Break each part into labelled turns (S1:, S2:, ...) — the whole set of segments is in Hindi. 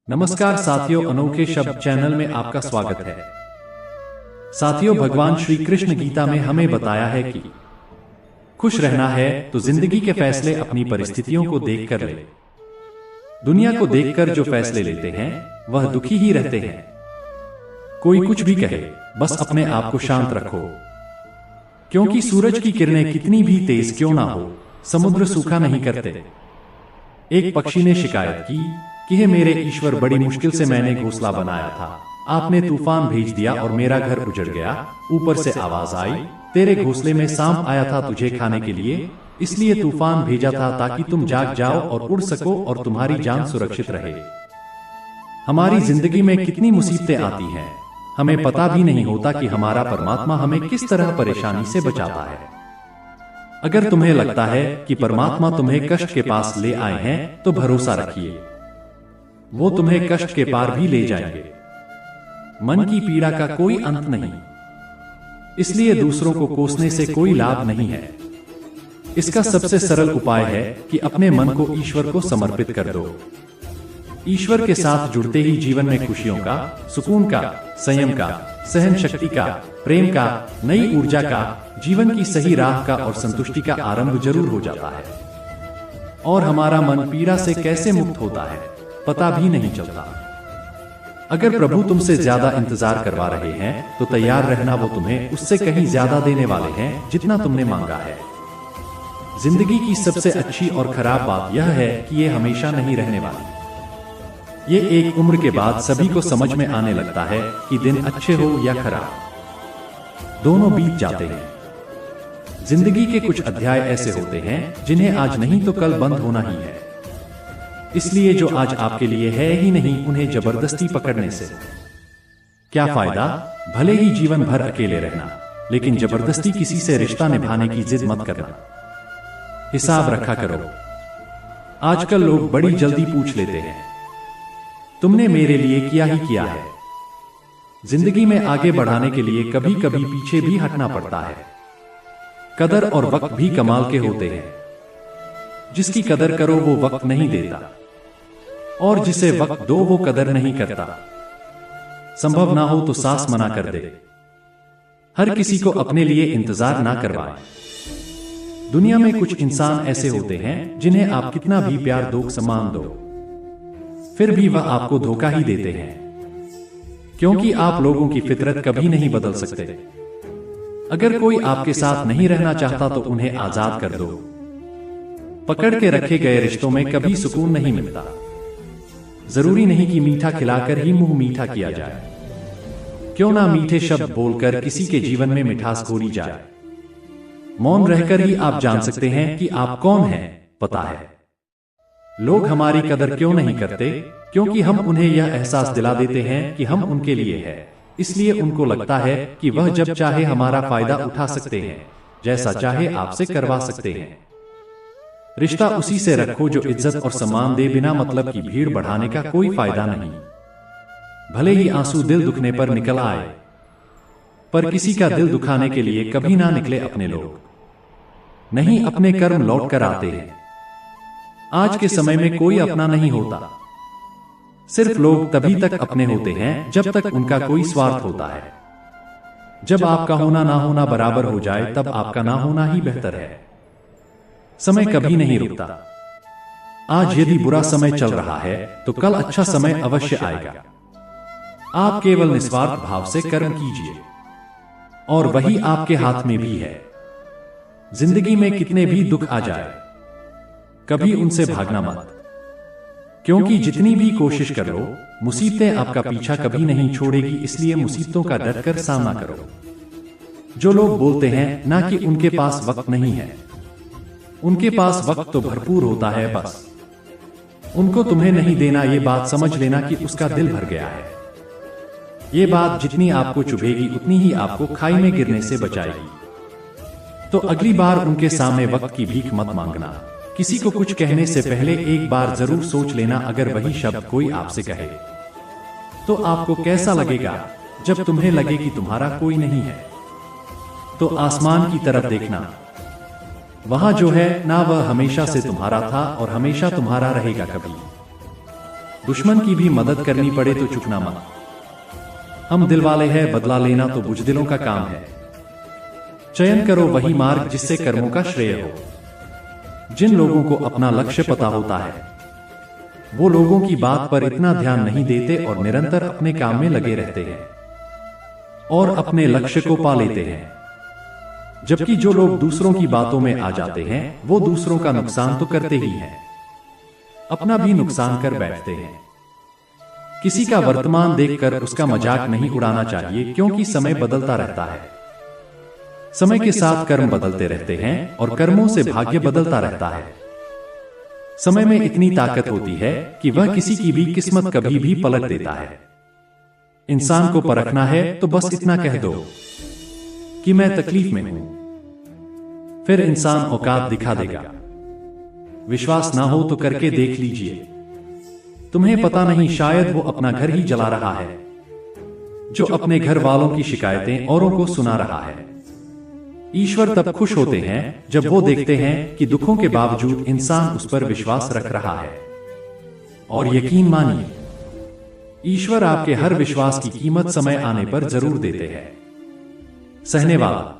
S1: नमस्कार साथियों, अनोखे शब्द चैनल में आपका स्वागत है। साथियों, भगवान श्री कृष्ण गीता में हमें बताया है कि खुश रहना है तो जिंदगी के फैसले अपनी परिस्थितियों को देखकर ले। दुनिया को देखकर जो फैसले लेते हैं वह दुखी ही रहते हैं। कोई कुछ भी कहे, बस अपने आप को शांत रखो, क्योंकि सूरज की किरणें कितनी भी तेज क्यों ना हो, समुद्र सूखा नहीं करते। एक पक्षी ने शिकायत की कि हे मेरे ईश्वर, बड़ी मुश्किल से मैंने घोंसला बनाया था, आपने तूफान भेज दिया और मेरा घर उजड़ गया। ऊपर से आवाज आई, तेरे घोंसले में सांप आया था तुझे खाने के लिए, इसलिए तूफान भेजा था ताकि तुम जाग जाओ और उड़ सको और तुम्हारी जान सुरक्षित रहे। हमारी जिंदगी में कितनी मुसीबतें आती हैं, हमें पता भी नहीं होता कि हमारा परमात्मा हमें किस तरह परेशानी से बचाता है। अगर तुम्हें लगता है कि परमात्मा तुम्हें कष्ट के पास ले आए हैं तो भरोसा रखिए, वो तुम्हें कष्ट के पार भी ले जाएंगे। मन की पीड़ा का कोई अंत नहीं, इसलिए दूसरों को कोसने से कोई लाभ नहीं है। इसका सबसे सरल उपाय है कि अपने मन को ईश्वर को समर्पित कर दो। ईश्वर के साथ जुड़ते ही जीवन में खुशियों का, सुकून का, संयम का, सहन शक्ति का, प्रेम का, नई ऊर्जा का, जीवन की सही राह का और संतुष्टि का आरंभ जरूर हो जाता है। और हमारा मन पीड़ा से कैसे मुक्त होता है पता भी नहीं चलता। अगर प्रभु तुमसे ज्यादा इंतजार करवा रहे हैं तो तैयार रहना, वो तुम्हें उससे कहीं ज्यादा देने वाले हैं जितना तुमने मांगा है। जिंदगी की सबसे अच्छी और खराब बात यह है कि ये हमेशा नहीं रहने वाली। ये एक उम्र के बाद सभी को समझ में आने लगता है कि दिन अच्छे हो या खराब, दोनों बीत जाते हैं। जिंदगी के कुछ अध्याय ऐसे होते हैं जिन्हें आज नहीं तो कल बंद होना ही है, इसलिए जो आज आपके लिए है ही नहीं, उन्हें जबरदस्ती पकड़ने से क्या फायदा। भले ही जीवन भर अकेले रहना, लेकिन जबरदस्ती किसी से रिश्ता निभाने की जिद मत करना। हिसाब रखा करो। आजकल लोग बड़ी जल्दी पूछ लेते हैं, तुमने मेरे लिए किया ही किया है। जिंदगी में आगे बढ़ाने के लिए कभी कभी पीछे भी हटना पड़ता है। कदर और वक्त भी कमाल के होते हैं। जिसकी कदर करो वो वक्त नहीं देता, और जिसे वक्त दो वो कदर नहीं करता। संभव ना हो तो सास मना कर दे। हर किसी को अपने लिए इंतजार ना करवाए। दुनिया में कुछ इंसान ऐसे होते हैं जिन्हें आप कितना भी प्यार दो, सम्मान दो, फिर भी वह आपको धोखा ही देते हैं, क्योंकि आप लोगों की फितरत कभी नहीं बदल सकते। अगर कोई आपके साथ नहीं रहना चाहता तो उन्हें आजाद कर दो। पकड़ के रखे गए रिश्तों में कभी सुकून नहीं मिलता। जरूरी नहीं कि मीठा खिलाकर ही मुंह मीठा किया जाए। क्यों ना मीठे शब्द बोलकर किसी के जीवन में मिठास घोली जाए। मौन रहकर ही आप जान सकते हैं कि आप कौन हैं। पता है लोग हमारी कदर क्यों नहीं करते, क्योंकि हम उन्हें यह एहसास दिला देते हैं कि हम उनके लिए हैं। इसलिए उनको लगता है कि वह जब चाहे हमारा फायदा उठा सकते हैं, जैसा चाहे आपसे करवा सकते हैं। रिश्ता उसी से रखो जो इज्जत और सम्मान दे, बिना मतलब की भीड़ बढ़ाने का कोई फायदा नहीं। भले ही आंसू दिल दुखने पर निकल आए, पर किसी का दिल दुखाने के लिए कभी ना निकले अपने लोग। नहीं, अपने कर्म लौट कर आते हैं। आज के समय में कोई अपना नहीं होता। सिर्फ लोग तभी तक अपने होते हैं जब तक उनका कोई स्वार्थ होता है। जब आपका होना ना होना बराबर हो जाए तब आपका ना होना ही बेहतर है। समय कभी नहीं रुकता। आज यदि बुरा समय चल रहा है तो कल अच्छा समय अवश्य आएगा। आप केवल निस्वार्थ भाव से कर्म कीजिए, और वही आपके हाथ में भी है। जिंदगी में कितने भी दुख आ जाए, कभी उनसे भागना मत, क्योंकि जितनी भी कोशिश कर लो, मुसीबतें आपका पीछा कभी नहीं छोड़ेगी। इसलिए मुसीबतों का डटकर सामना करो। जो लोग बोलते हैं ना कि उनके पास वक्त नहीं है, उनके पास वक्त तो भरपूर होता है, बस उनको तुम्हें नहीं देना। ये बात समझ लेना कि उसका दिल भर गया है। ये बात जितनी आपको चुभेगी उतनी ही आपको खाई में गिरने से बचाएगी। तो अगली बार उनके सामने वक्त की भीख मत मांगना। किसी को कुछ कहने से पहले एक बार जरूर सोच लेना। अगर वही शब्द कोई आपसे कहे तो आपको कैसा लगेगा। जब तुम्हें लगे कि तुम्हारा कोई नहीं है तो आसमान की तरफ देखना। वहां जो है ना वह हमेशा से तुम्हारा था और हमेशा तुम्हारा रहेगा। कभी दुश्मन की भी मदद करनी पड़े तो चुकना मत। हम दिलवाले हैं, बदला लेना तो बुजदिलों का काम है। चयन करो वही मार्ग जिससे कर्मों का श्रेय हो। जिन लोगों को अपना लक्ष्य पता होता है वो लोगों की बात पर इतना ध्यान नहीं देते और निरंतर अपने काम में लगे रहते हैं और अपने लक्ष्य को पा लेते हैं। जबकि जो लोग दूसरों की बातों में आ जाते हैं वो दूसरों का नुकसान तो करते ही हैं, अपना भी नुकसान कर बैठते हैं। किसी का वर्तमान देखकर उसका मजाक नहीं उड़ाना चाहिए, क्योंकि समय बदलता रहता है। समय के साथ कर्म बदलते रहते हैं और कर्मों से भाग्य बदलता रहता है। समय में इतनी ताकत होती है कि वह किसी की भी किस्मत कभी भी पलट देता है। इंसान को परखना है तो बस इतना कह दो कि मैं तकलीफ में हूं, फिर इंसान औकात दिखा देगा। विश्वास ना हो तो करके देख लीजिए। तुम्हें पता नहीं, शायद वो अपना घर ही जला रहा है, जो अपने घर वालों की शिकायतें औरों को सुना रहा है। ईश्वर तब खुश होते हैं जब वो देखते हैं कि दुखों के बावजूद इंसान उस पर विश्वास रख रहा है। और यकीन मानिए, ईश्वर आपके हर विश्वास की कीमत समय आने पर जरूर देते हैं। सहने वाला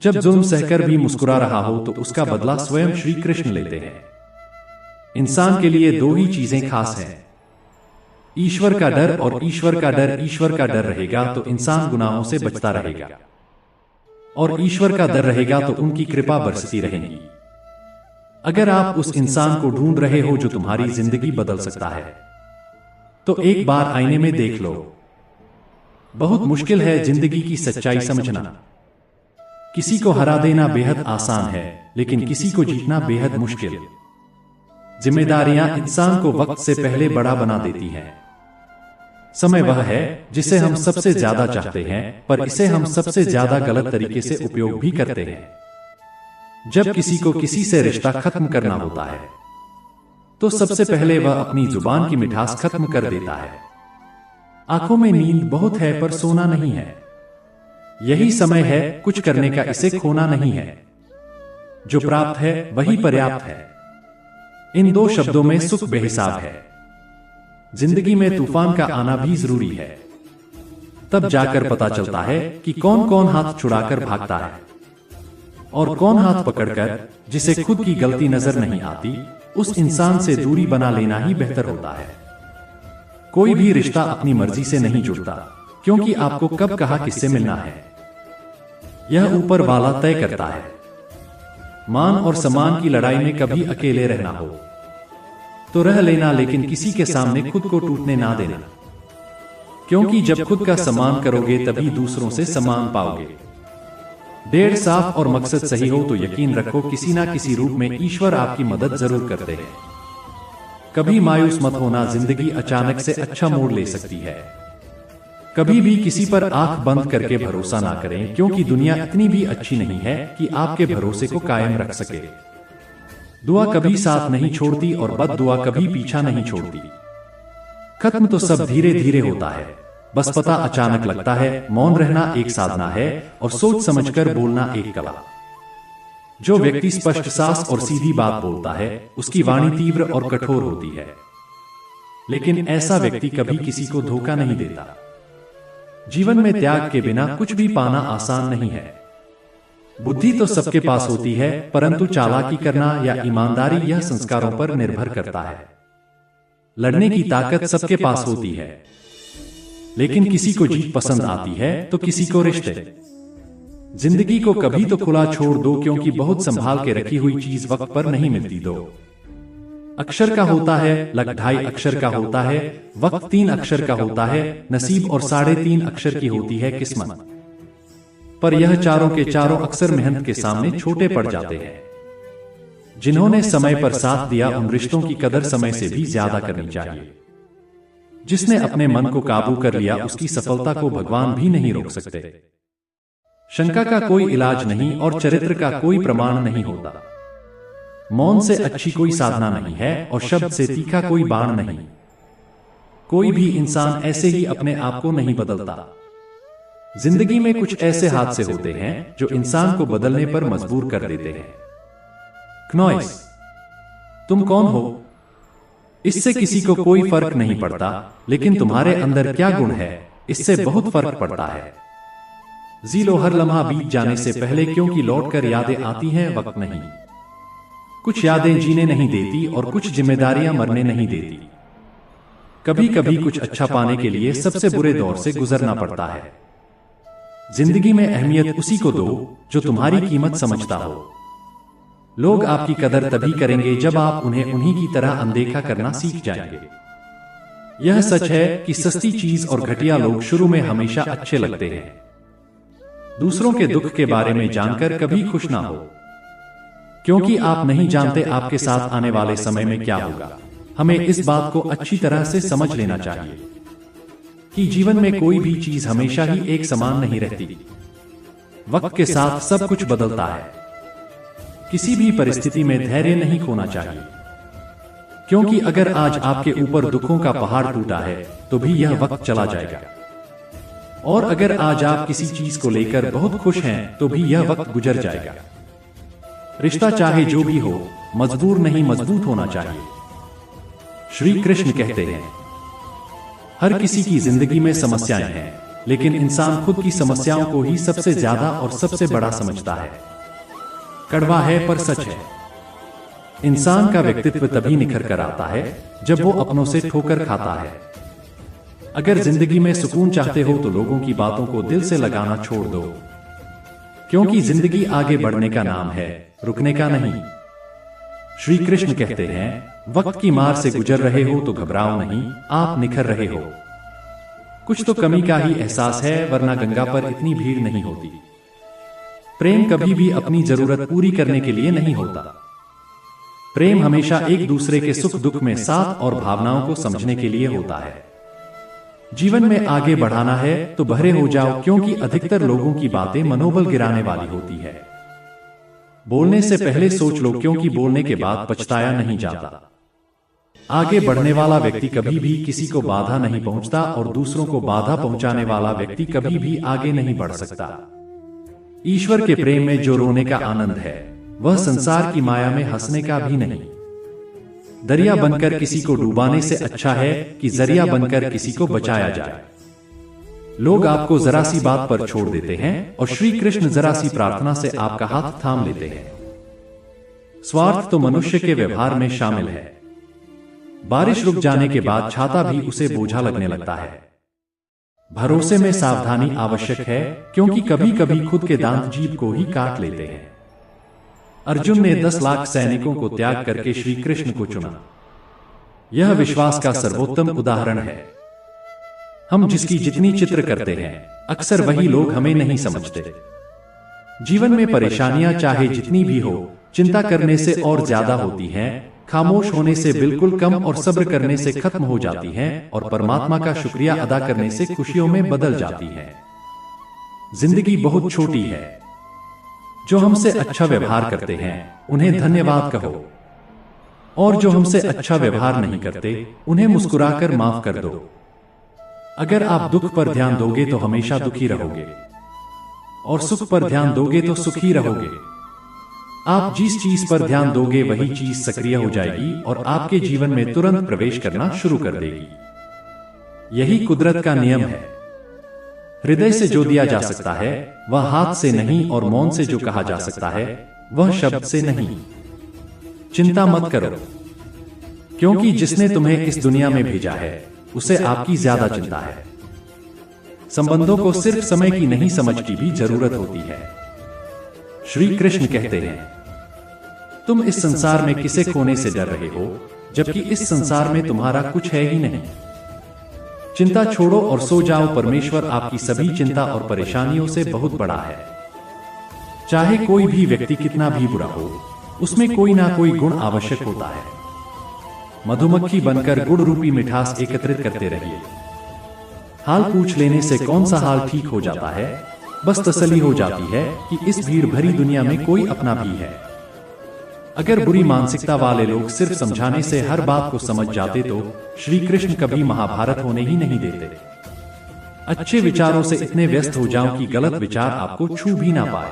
S1: जब जुल्म सहकर भी मुस्कुरा रहा हो तो उसका बदला स्वयं श्री कृष्ण लेते हैं। इंसान के लिए दो ही चीजें खास हैं, ईश्वर का डर और ईश्वर का डर। ईश्वर का डर रहेगा तो इंसान गुनाहों से बचता रहेगा, और ईश्वर का डर रहेगा तो उनकी कृपा बरसती रहेगी। अगर आप उस इंसान को ढूंढ रहे हो जो तुम्हारी जिंदगी बदल सकता है, तो एक बार आईने में देख लो। बहुत मुश्किल है जिंदगी की सच्चाई समझना। किसी को हरा देना बेहद आसान है, लेकिन किसी को जीतना बेहद मुश्किल। जिम्मेदारियां इंसान को वक्त से पहले बड़ा बना देती हैं। समय वह है जिसे हम सबसे ज्यादा चाहते हैं, पर इसे हम सबसे ज्यादा गलत तरीके से उपयोग भी करते हैं। जब किसी को किसी से रिश्ता खत्म करना होता है तो सबसे पहले वह अपनी जुबान की मिठास खत्म कर देता है। आंखों में नींद बहुत है पर सोना नहीं है। यही समय है कुछ करने का, इसे खोना नहीं है। जो प्राप्त है वही पर्याप्त है। इन दो शब्दों में सुख बेहिसाब है। जिंदगी में तूफान का आना भी जरूरी है। तब जाकर पता चलता है कि कौन कौन हाथ छुड़ाकर भागता है और कौन हाथ पकड़कर, जिसे खुद की गलती नजर नहीं आती, उस इंसान से दूरी बना लेना ही बेहतर होता है। कोई भी रिश्ता अपनी मर्जी से नहीं जुड़ता, क्योंकि आपको कब कहा किससे मिलना है यह ऊपर वाला तय करता है। मान और सम्मान की लड़ाई में कभी अकेले रहना हो तो रह लेना, लेकिन किसी के सामने खुद को टूटने ना देना, क्योंकि जब खुद का सम्मान करोगे तभी दूसरों से सम्मान पाओगे। डेढ़ साफ और मकसद सही हो तो यकीन रखो किसी ना किसी रूप में ईश्वर आपकी मदद जरूर करते हैं। कभी मायूस मत होना, जिंदगी अचानक से अच्छा मोड़ ले सकती है। कभी भी किसी पर आंख बंद करके भरोसा ना करें, क्योंकि दुनिया इतनी भी अच्छी नहीं है कि आपके भरोसे को कायम रख सके। दुआ कभी साथ नहीं छोड़ती और बद दुआ कभी पीछा नहीं छोड़ती। खत्म तो सब धीरे धीरे होता है, बस पता अचानक लगता है। मौन रहना एक साधना है और सोच समझकर बोलना एक कला। जो व्यक्ति स्पष्ट, साफ और सीधी बात बोलता है उसकी वाणी तीव्र और कठोर होती है, लेकिन ऐसा व्यक्ति कभी किसी को धोखा नहीं देता। जीवन में त्याग के बिना कुछ भी पाना आसान नहीं है। बुद्धि तो सबके पास होती है, परंतु चालाकी करना या ईमानदारी यह संस्कारों पर निर्भर करता है। लड़ने की ताकत सबके पास होती है, लेकिन किसी को जीत पसंद आती है तो किसी को रिश्ते। जिंदगी को कभी तो खुला छोड़ दो, क्योंकि बहुत संभाल के रखी हुई चीज वक्त पर नहीं मिलती। दो अक्षर का होता है, लक 2.5 अक्षर का होता है, वक्त 3 अक्षर का होता है, नसीब और 3.5 अक्षर की होती है किस्मत। पर यह चारों के चारों अक्सर मेहनत के सामने छोटे पड़ जाते हैं। जिन्होंने समय पर साथ दिया उन रिश्तों की कदर समय से भी ज्यादा करनी चाहिए। जिसने अपने मन को काबू कर लिया उसकी सफलता को भगवान भी नहीं रोक सकते। शंका का कोई इलाज नहीं और चरित्र का कोई प्रमाण नहीं होता। मौन से अच्छी कोई साधना नहीं है और शब्द से तीखा कोई बाण नहीं। कोई भी इंसान ऐसे ही अपने आप को नहीं बदलता। जिंदगी में कुछ ऐसे हादसे होते हैं जो इंसान को बदलने पर मजबूर कर देते हैं। क्नॉइस, तुम कौन हो? इससे किसी को कोई फर्क नहीं पड़ता, लेकिन तुम्हारे अंदर क्या गुण है इससे बहुत फर्क पड़ता है। जी लो, हर लम्हा बीत जाने से पहले, क्योंकि लौटकर यादें आती हैं, वक्त नहीं। कुछ यादें जीने नहीं देती और कुछ जिम्मेदारियां मरने नहीं देती। कभी कभी कुछ अच्छा पाने के लिए सबसे बुरे दौर से गुजरना पड़ता है। जिंदगी में अहमियत उसी को दो जो तुम्हारी कीमत समझता हो। लोग आपकी कदर तभी करेंगे जब आप उन्हें उन्हीं की तरह अनदेखा करना सीख जाएंगे। यह सच है कि सस्ती चीज और घटिया लोग शुरू में हमेशा अच्छे लगते हैं। दूसरों के दुख के बारे में जानकर कभी खुश ना हो, क्योंकि आप नहीं जानते आपके साथ आने वाले समय में क्या होगा। हमें इस बात को अच्छी तरह से समझ लेना चाहिए कि जीवन में कोई भी चीज हमेशा ही एक समान नहीं रहती। वक्त के साथ सब कुछ बदलता है। किसी भी परिस्थिति में धैर्य नहीं खोना चाहिए, क्योंकि अगर आज आपके ऊपर दुखों का पहाड़ टूटा है तो भी यह वक्त चला जाएगा। और अगर आज आप किसी चीज को लेकर बहुत खुश हैं तो भी यह वक्त गुजर जाएगा। रिश्ता चाहे जो भी हो, मजबूर नहीं मजबूत होना चाहिए। श्री कृष्ण कहते हैं, हर किसी की जिंदगी में समस्याएं हैं, लेकिन इंसान खुद की समस्याओं को ही सबसे ज्यादा और सबसे बड़ा समझता है। कड़वा है पर सच है। इंसान का व्यक्तित्व तभी निखर कर आता है जब वो अपनों से ठोकर खाता है। अगर जिंदगी में सुकून चाहते हो तो लोगों की बातों को दिल से लगाना छोड़ दो, क्योंकि जिंदगी आगे बढ़ने का नाम है, रुकने का नहीं। श्री कृष्ण कहते हैं, वक्त की मार से गुजर रहे हो तो घबराओ नहीं, आप निखर रहे हो। कुछ तो कमी का ही एहसास है, वरना गंगा पर इतनी भीड़ नहीं होती। प्रेम कभी भी अपनी जरूरत पूरी करने के लिए नहीं होता। प्रेम हमेशा एक दूसरे के सुख दुख में साथ और भावनाओं को समझने के लिए होता है। जीवन में आगे बढ़ाना है तो बहरे हो जाओ, क्योंकि अधिकतर लोगों की बातें मनोबल गिराने वाली होती है। बोलने से पहले सोच लो, क्योंकि बोलने के बाद पछताया नहीं जाता। आगे बढ़ने वाला व्यक्ति कभी भी किसी को बाधा नहीं पहुंचता और दूसरों को बाधा पहुंचाने वाला व्यक्ति कभी भी आगे नहीं बढ़ सकता। ईश्वर के प्रेम में जो रोने का आनंद है, वह संसार की माया में हंसने का भी नहीं। दरिया बनकर किसी को डुबाने से अच्छा है कि जरिया बनकर किसी को बचाया जाए। लोग आपको जरा सी बात पर छोड़ देते हैं और श्री कृष्ण जरा सी प्रार्थना से आपका हाथ थाम लेते हैं। स्वार्थ तो मनुष्य के व्यवहार में शामिल है। बारिश रुक जाने के बाद छाता भी उसे बोझा लगने लगता है। भरोसे में सावधानी आवश्यक है, क्योंकि कभी कभी खुद के दांत जीभ को ही काट लेते हैं। अर्जुन ने 10 लाख सैनिकों को त्याग करके श्री कृष्ण को चुना। यह विश्वास का सर्वोत्तम उदाहरण है। हम जिसकी जितनी चित्र करते हैं, अक्सर वही लोग हमें नहीं समझते। जीवन में परेशानियां चाहे जितनी भी हो, चिंता करने से और ज्यादा होती हैं, खामोश होने से बिल्कुल कम और सब्र करने से खत्म हो जाती हैं, और परमात्मा का शुक्रिया अदा करने से खुशियों में बदल जाती हैं। जिंदगी बहुत छोटी है। जो हमसे अच्छा व्यवहार करते हैं उन्हें धन्यवाद कहो, और जो हमसे अच्छा व्यवहार नहीं करते उन्हें मुस्कुराकर माफ कर दो। अगर आप दुख पर ध्यान दोगे तो हमेशा दुखी रहोगे, और सुख पर ध्यान दोगे तो सुखी रहोगे। आप जिस चीज पर ध्यान दोगे वही चीज सक्रिय हो जाएगी और आपके जीवन में तुरंत प्रवेश करना शुरू कर देगी। यही कुदरत का नियम है। हृदय से जो दिया जा सकता है वह हाथ से नहीं, और मौन से जो कहा जा सकता है वह शब्द से नहीं। चिंता मत करो, क्योंकि जिसने तुम्हें इस दुनिया में भेजा है उसे आपकी ज्यादा चिंता है। संबंधों को सिर्फ समय की नहीं, समझ की भी जरूरत होती है। श्री कृष्ण कहते हैं, तुम इस संसार में किसे खोने से डर रहे हो, जबकि इस संसार में तुम्हारा कुछ है ही नहीं। चिंता छोड़ो और सो जाओ, परमेश्वर आपकी सभी चिंता और परेशानियों से बहुत बड़ा है। चाहे कोई भी व्यक्ति कितना भी बुरा हो, उसमें कोई ना कोई गुण आवश्यक होता है। मधुमक्खी बनकर गुड़ रूपी मिठास एकत्रित करते रहिए। हाल पूछ लेने से कौन सा हाल ठीक हो जाता है, बस तसल्ली हो जाती है कि इस भीड़ भरी दुनिया में कोई अपना भी है। अगर बुरी मानसिकता वाले लोग सिर्फ समझाने से हर बात को समझ जाते तो श्री कृष्ण कभी महाभारत होने ही नहीं देते। अच्छे विचारों से इतने व्यस्त हो जाओ कि गलत विचार आपको छू भी ना पाए।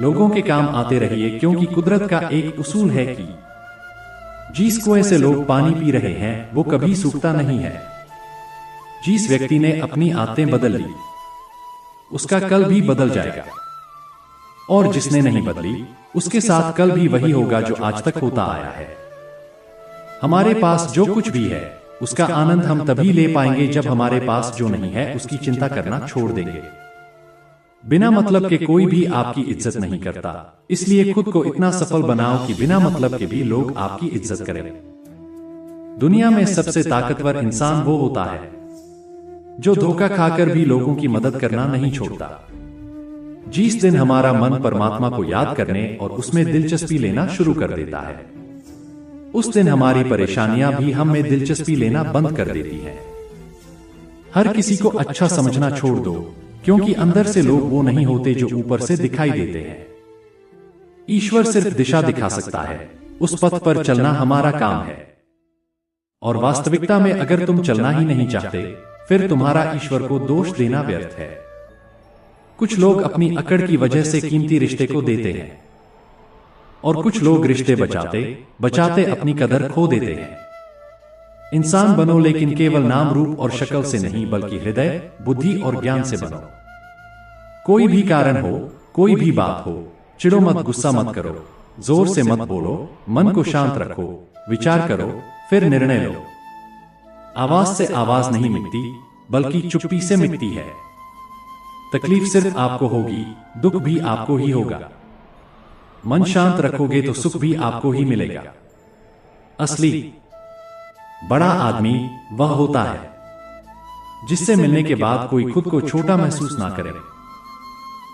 S1: लोगों के काम आते रहिए, क्योंकि कुदरत का एक उसूल है कि जिस कुएं से लोग पानी पी रहे हैं वो कभी सूखता नहीं है। जिस व्यक्ति ने अपनी आदतें बदल ली उसका कल भी बदल जाएगा, और जिसने नहीं बदली उसके साथ कल भी वही होगा जो आज तक होता आया है। हमारे पास जो कुछ भी है उसका आनंद हम तभी ले पाएंगे जब हमारे पास जो नहीं है उसकी चिंता करना छोड़ देंगे। बिना मतलब के कोई भी आपकी इज्जत नहीं करता, इसलिए खुद को इतना सफल बनाओ कि बिना मतलब के भी लोग आपकी इज्जत करें। दुनिया में सबसे ताकतवर इंसान वो होता है जो धोखा खाकर भी लोगों की मदद करना नहीं छोड़ता। जिस दिन हमारा मन परमात्मा को याद करने और उसमें दिलचस्पी लेना शुरू कर देता है, उस दिन हमारी परेशानियां भी हम में दिलचस्पी लेना बंद कर देती हैं। हर किसी को अच्छा समझना छोड़ दो, क्योंकि अंदर से लोग वो नहीं होते जो ऊपर से दिखाई देते हैं। ईश्वर सिर्फ दिशा दिखा सकता है, उस पथ पर चलना हमारा काम है। और वास्तविकता में अगर तुम चलना ही नहीं चाहते फिर तुम्हारा ईश्वर को दोष देना व्यर्थ है। कुछ लोग अपनी अकड़ की वजह से कीमती रिश्ते को देते हैं, और कुछ लोग रिश्ते बचाते बचाते अपनी कदर खो देते हैं। इंसान बनो लेकिन केवल नाम रूप और शक्ल से नहीं, बल्कि हृदय, बुद्धि और ज्ञान से बनो। कोई भी कारण हो, कोई भी बात हो, चिढ़ो मत, गुस्सा मत करो, जोर से मत बोलो, मन को शांत रखो, विचार करो, फिर निर्णय लो। आवाज से आवाज नहीं मिटती, बल्कि चुप्पी से मिटती है। तकलीफ सिर्फ आपको होगी, दुख भी आपको ही होगा। मन शांत रखोगे तो सुख भी आपको ही मिलेगा। असली बड़ा आदमी वह होता है जिससे मिलने के बाद कोई खुद को छोटा महसूस ना करे।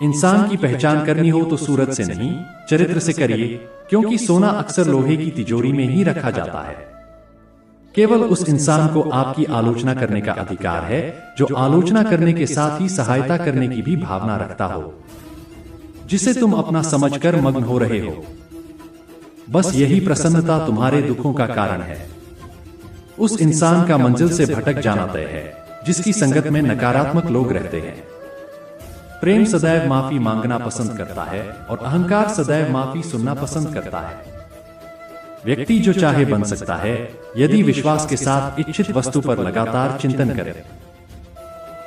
S1: इंसान की पहचान करनी हो तो सूरत से नहीं, चरित्र से करिए, क्योंकि सोना अक्सर लोहे की तिजोरी में ही रखा जाता है। केवल उस इंसान को आपकी आलोचना करने का अधिकार है जो आलोचना करने के साथ ही सहायता करने की भी भावना रखता हो, जिसे तुम अपना समझकर मग्न हो रहे हो। बस यही प्रसन्नता तुम्हारे दुखों का कारण है। उस इंसान का मंजिल से भटक जाना तय है जिसकी संगत में नकारात्मक लोग रहते हैं। प्रेम सदैव माफी मांगना पसंद करता है और अहंकार सदैव माफी सुनना पसंद करता है। व्यक्ति जो चाहे बन सकता है यदि विश्वास के साथ इच्छित वस्तु पर लगातार चिंतन करे।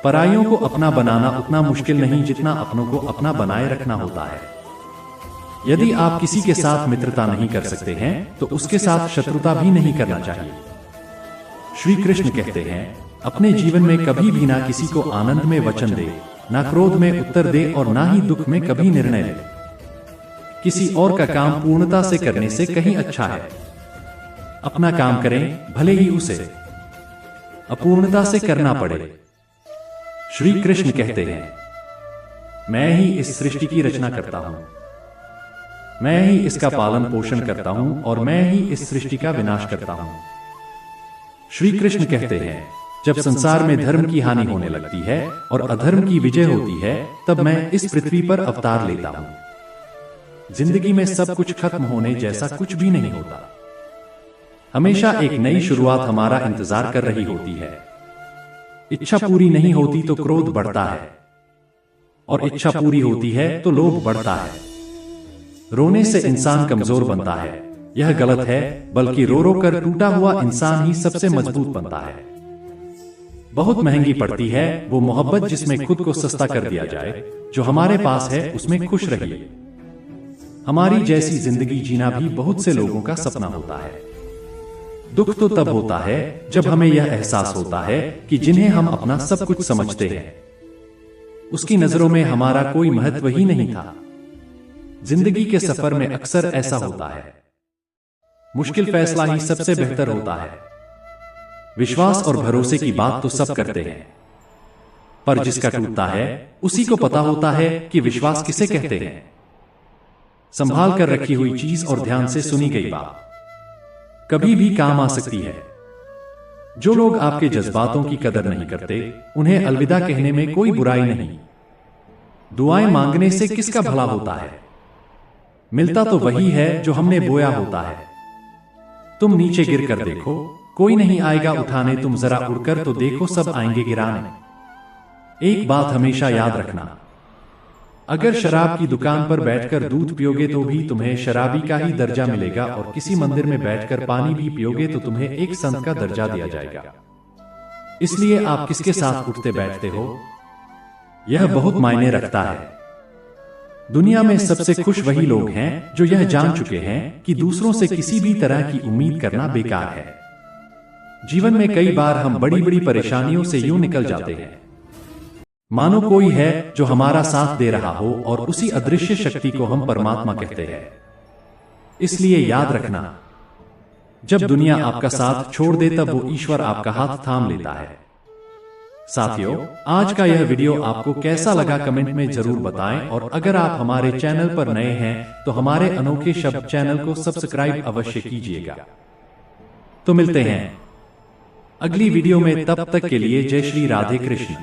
S1: पराइयों को अपना बनाना उतना मुश्किल नहीं जितना अपनों को अपना बनाए रखना होता है। यदि आप किसी के साथ मित्रता नहीं कर सकते हैं तो उसके साथ शत्रुता भी नहीं करना चाहिए। श्री कृष्ण कहते हैं, अपने जीवन में कभी भी ना किसी को आनंद में वचन दे, ना क्रोध में उत्तर दे और ना ही दुख में कभी निर्णय ले। किसी और का काम पूर्णता से करने से कहीं अच्छा है। अपना काम करें भले ही उसे अपूर्णता से करना पड़े। श्री कृष्ण कहते हैं, मैं ही इस सृष्टि की रचना करता हूं, मैं ही इसका पालन पोषण करता हूं और मैं ही इस सृष्टि का विनाश करता हूं। श्री कृष्ण कहते हैं, जब संसार में धर्म की हानि होने लगती है और अधर्म की विजय होती है तब मैं इस पृथ्वी पर अवतार लेता हूं। जिंदगी में सब कुछ खत्म होने जैसा कुछ भी नहीं होता। हमेशा एक नई शुरुआत हमारा इंतजार कर रही होती है। इच्छा पूरी नहीं होती तो क्रोध बढ़ता है, और इच्छा पूरी होती है तो लोभ बढ़ता है। रोने से इंसान कमजोर बनता है, यह गलत है, बल्कि रो रो कर टूटा हुआ इंसान ही सबसे मजबूत बनता है। बहुत महंगी पड़ती है वो मोहब्बत जिसमें खुद को सस्ता कर दिया जाए। जो हमारे पास है उसमें खुश रहिए। हमारी जैसी जिंदगी जीना भी बहुत से लोगों का सपना होता है। दुख तो तब होता है जब हमें यह एहसास होता है कि जिन्हें हम अपना सब कुछ समझते हैं उसकी नजरों में हमारा कोई महत्व ही नहीं था। जिंदगी के सफर में अक्सर ऐसा होता है। मुश्किल फैसला ही सबसे बेहतर होता है। विश्वास और भरोसे की बात तो सब करते हैं, पर जिसका टूटता है उसी को पता होता है कि विश्वास किसे कहते हैं। संभाल कर रखी हुई चीज और ध्यान से सुनी गई बात कभी भी काम आ सकती है। जो लोग आपके जज्बातों की कदर नहीं करते उन्हें अलविदा कहने में कोई बुराई नहीं। दुआएं मांगने से किसका भला होता है? मिलता तो वही है जो हमने बोया होता है। तुम नीचे गिर कर देखो, कोई नहीं आएगा उठाने। तुम जरा उड़कर तो देखो, सब आएंगे गिराने। एक बात हमेशा याद रखना, अगर शराब की दुकान पर बैठकर दूध पियोगे तो भी तुम्हें शराबी का ही दर्जा मिलेगा, और किसी मंदिर में बैठकर पानी भी पियोगे तो तुम्हें एक संत का दर्जा दिया जाएगा। इसलिए आप किसके साथ उठते बैठते हो, यह बहुत मायने रखता है। दुनिया में सबसे खुश वही लोग हैं जो यह जान चुके हैं कि दूसरों से किसी भी तरह की उम्मीद करना बेकार है। जीवन में कई बार हम बड़ी बड़ी परेशानियों से यूं निकल जाते हैं मानो कोई है जो हमारा साथ दे रहा हो, और उसी अदृश्य शक्ति को हम परमात्मा कहते हैं। इसलिए याद रखना, जब दुनिया आपका साथ छोड़ दे तब वो ईश्वर आपका हाथ थाम लेता है। साथियों, आज का यह वीडियो आपको कैसा लगा कमेंट में जरूर बताएं, और अगर आप हमारे चैनल पर नए हैं तो हमारे अनोखे शब्द चैनल को सब्सक्राइब अवश्य कीजिएगा। तो मिलते हैं अगली वीडियो में, तब तक के लिए जय श्री राधे कृष्ण।